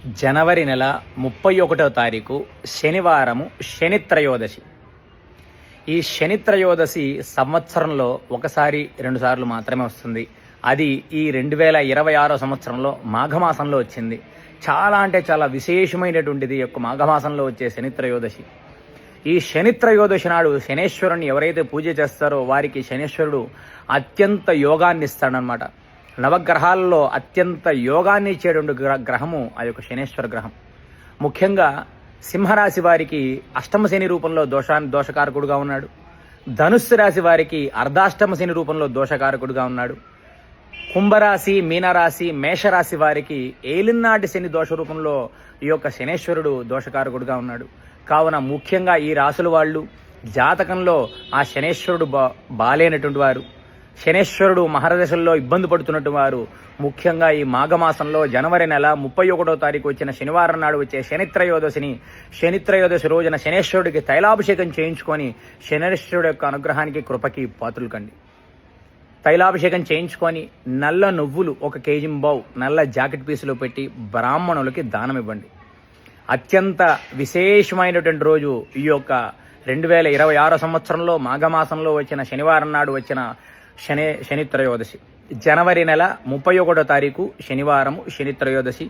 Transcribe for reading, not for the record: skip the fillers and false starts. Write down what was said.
జనవరి నెల 31వ తారీఖు శనివారము శని త్రయోదశి. ఈ శని త్రయోదశి సంవత్సరంలో ఒకసారి రెండుసార్లు మాత్రమే వస్తుంది. అది ఈ 2026 సంవత్సరంలో మాఘమాసంలో వచ్చింది. చాలా అంటే చాలా విశేషమైనటువంటిది యొక్క మాఘమాసంలో వచ్చే శని త్రయోదశి. ఈ శని త్రయోదశి నాడు శనేశ్వరుని ఎవరైతే పూజ చేస్తారో వారికి శనేశ్వరుడు అత్యంత యోగాన్ని ఇస్తాడనమాట. నవగ్రహాల్లో అత్యంత యోగాన్ని ఇచ్చేటువంటి గ్రహము ఆ యొక్క శనేశ్వర గ్రహం. ముఖ్యంగా సింహరాశి వారికి అష్టమ శని రూపంలో దోషకారకుడుగా ఉన్నాడు. ధనుస్సు రాశి వారికి అర్ధాష్టమ శని రూపంలో దోషకారకుడుగా ఉన్నాడు. కుంభరాశి, మీనరాశి, మేషరాశి వారికి ఏలినాటి శని దోష రూపంలో ఈ యొక్క శనేశ్వరుడు దోషకారకుడుగా ఉన్నాడు. కావున ముఖ్యంగా ఈ రాసుల వాళ్ళు జాతకంలో ఆ శనేశ్వరుడు బాలేనటువంటి వారు, శనేశ్వరుడు మహర్దశల్లో ఇబ్బంది పడుతున్నట్టు వారు ముఖ్యంగా ఈ మాఘమాసంలో జనవరి నెల 31వ తారీఖు వచ్చిన శనివారం నాడు వచ్చే శనిత్రయోదశి రోజున శనేశ్వరుడికి తైలాభిషేకం చేయించుకొని శనేశ్వరుడు యొక్క అనుగ్రహానికి కృపకి పాత్రులు కండి. తైలాభిషేకం చేయించుకొని నల్ల నువ్వులు 1 కేజీ నల్ల జాకెట్ పీసులో పెట్టి బ్రాహ్మణులకి దానం ఇవ్వండి. అత్యంత విశేషమైనటువంటి రోజు ఈ యొక్క 2026 సంవత్సరంలో మాఘమాసంలో వచ్చిన శనివారం నాడు వచ్చిన శని త్రయోదశి. జనవరి నెల 31వ తారీఖు శనివారము శని త్రయోదశి.